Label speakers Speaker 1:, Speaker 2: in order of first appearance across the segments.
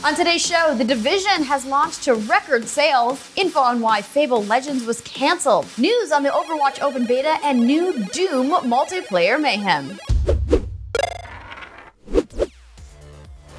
Speaker 1: On today's show, The Division has launched to record sales, info on why Fable Legends was canceled, news on the Overwatch open beta, and new Doom multiplayer mayhem.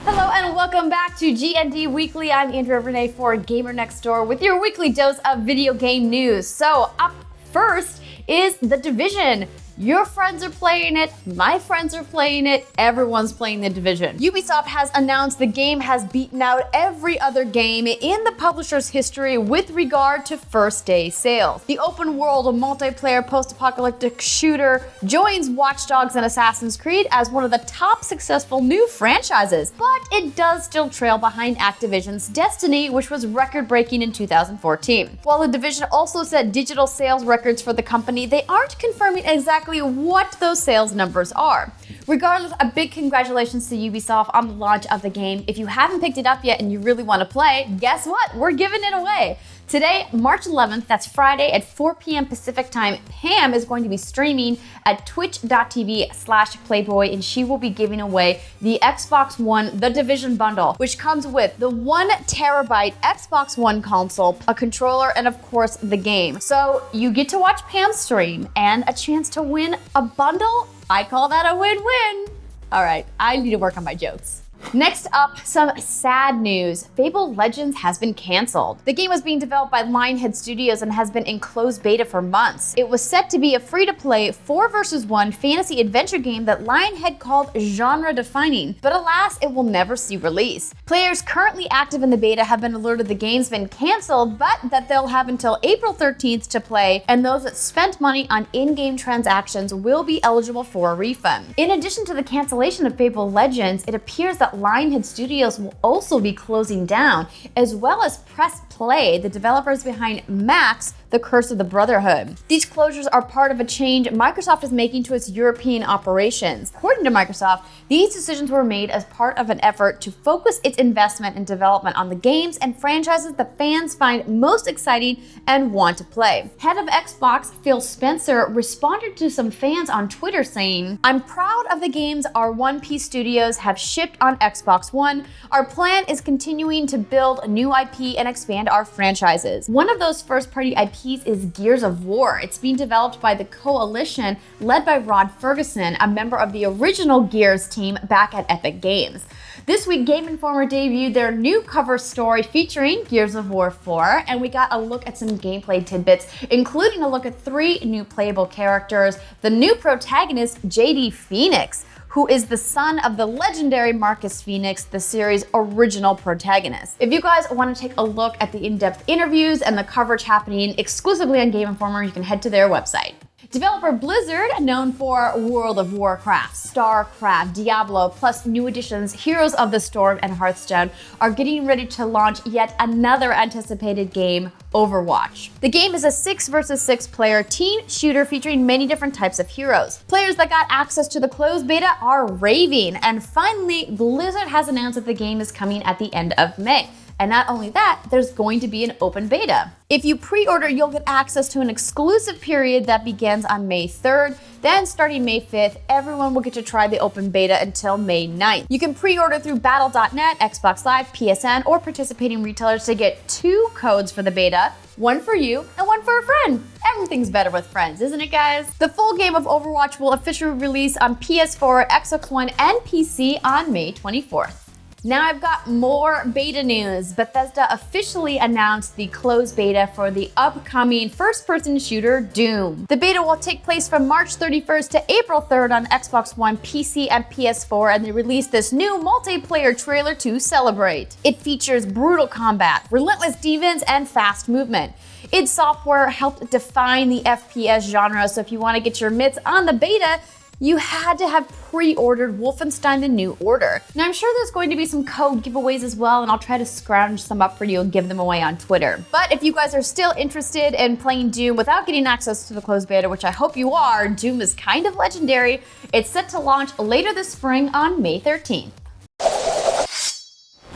Speaker 1: Hello and welcome back to GND Weekly. I'm Andrea Rene for Gamer Next Door with your weekly dose of video game news. So up first is The Division. Your friends are playing it, my friends are playing it, everyone's playing The Division. Ubisoft has announced the game has beaten out every other game in the publisher's history with regard to first day sales. The open world multiplayer post-apocalyptic shooter joins Watch Dogs and Assassin's Creed as one of the top successful new franchises, but it does still trail behind Activision's Destiny, which was record-breaking in 2014. While The Division also set digital sales records for the company, they aren't confirming exactly what those sales numbers are. Regardless, a big congratulations to Ubisoft on the launch of the game. If you haven't picked it up yet and you really want to play, guess what? We're giving it away. Today, March 11th, that's Friday at 4 p.m. Pacific time, Pam is going to be streaming at twitch.tv/Playboy, and she will be giving away the Xbox One The Division bundle, which comes with the 1 terabyte Xbox One console, a controller, and of course, the game. So you get to watch Pam stream and a chance to win a bundle. I call that a win-win. All right, I need to work on my jokes. Next up, some sad news. Fable Legends has been canceled. The game was being developed by Lionhead Studios and has been in closed beta for months. It was set to be a free-to-play 4 vs 1 fantasy adventure game that Lionhead called genre-defining, but alas, it will never see release. Players currently active in the beta have been alerted the game's been canceled, but that they'll have until April 13th to play, and those that spent money on in-game transactions will be eligible for a refund. In addition to the cancellation of Fable Legends, it appears that Lionhead Studios will also be closing down, as well as Press Play, the developers behind Max, The Curse of the Brotherhood. These closures are part of a change Microsoft is making to its European operations. According to Microsoft, these decisions were made as part of an effort to focus its investment and development on the games and franchises that fans find most exciting and want to play. Head of Xbox, Phil Spencer, responded to some fans on Twitter saying, "I'm proud of the games our One Piece studios have shipped on Xbox One. Our plan is continuing to build a new IP and expand our franchises. One of those first-party IPs is Gears of War. It's being developed by the Coalition led by Rod Ferguson, a member of the original Gears team back at Epic Games. This week, Game Informer debuted their new cover story featuring Gears of War 4, and we got a look at some gameplay tidbits, including a look at 3 new playable characters, the new protagonist, JD Phoenix, who is the son of the legendary Marcus Phoenix, the series' original protagonist. If you guys want to take a look at the in-depth interviews and the coverage happening exclusively on Game Informer, you can head to their website. Developer Blizzard, known for World of Warcraft, StarCraft, Diablo, plus new additions Heroes of the Storm and Hearthstone, are getting ready to launch yet another anticipated game, Overwatch. The game is a 6 vs 6 player team shooter featuring many different types of heroes. Players that got access to the closed beta are raving, and finally, Blizzard has announced that the game is coming at the end of May. And not only that, there's going to be an open beta. If you pre-order, you'll get access to an exclusive period that begins on May 3rd. Then starting May 5th, everyone will get to try the open beta until May 9th. You can pre-order through battle.net, Xbox Live, PSN, or participating retailers to get 2 codes for the beta, one for you and one for a friend. Everything's better with friends, isn't it, guys? The full game of Overwatch will officially release on PS4, Xbox One, and PC on May 24th. Now I've got more beta news. Bethesda officially announced the closed beta for the upcoming first-person shooter Doom. The beta will take place from March 31st to April 3rd on Xbox One, PC, and PS4, and they released this new multiplayer trailer to celebrate. It features brutal combat, relentless demons, and fast movement. id Software helped define the FPS genre, so if you want to get your mitts on the beta, you had to have pre-ordered Wolfenstein: The New Order. Now, I'm sure there's going to be some code giveaways as well, and I'll try to scrounge some up for you and give them away on Twitter. But if you guys are still interested in playing Doom without getting access to the closed beta, which I hope you are, Doom is kind of legendary. It's set to launch later this spring on May 13th.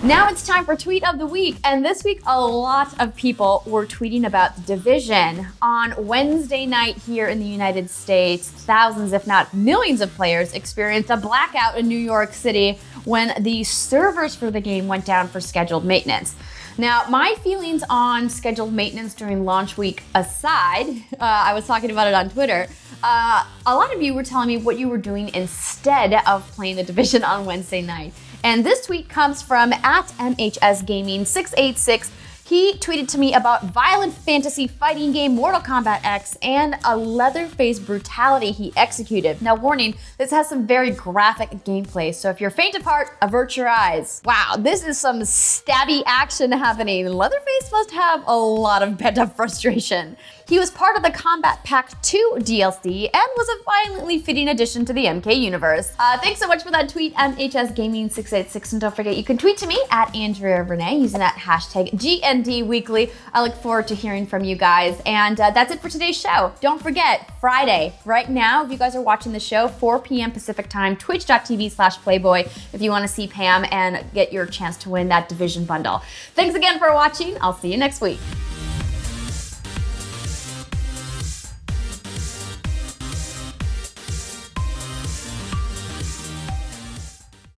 Speaker 1: Now it's time for Tweet of the Week, and this week a lot of people were tweeting about The Division. On Wednesday night here in the United States, thousands if not millions of players experienced a blackout in New York City when the servers for the game went down for scheduled maintenance. Now, my feelings on scheduled maintenance during launch week aside, I was talking about it on Twitter, a lot of you were telling me what you were doing instead of playing The Division on Wednesday night. And this tweet comes from @MHSGaming686. He tweeted to me about violent fantasy fighting game Mortal Kombat X and a Leatherface brutality he executed. Now warning, this has some very graphic gameplay, so if you're faint of heart, avert your eyes. Wow, this is some stabby action happening. Leatherface must have a lot of pent-up frustration. He was part of the Combat Pack 2 DLC and was a violently fitting addition to the MK universe. Thanks so much for that tweet, MHSGaming686, and don't forget you can tweet to me @Andrea Rene using that hashtag GND Weekly. I look forward to hearing from you guys, and that's it for today's show. Don't forget, Friday, right now, if you guys are watching the show, 4 p.m. Pacific time, twitch.tv/Playboy if you want to see Pam and get your chance to win that Division bundle. Thanks again for watching. I'll see you next week.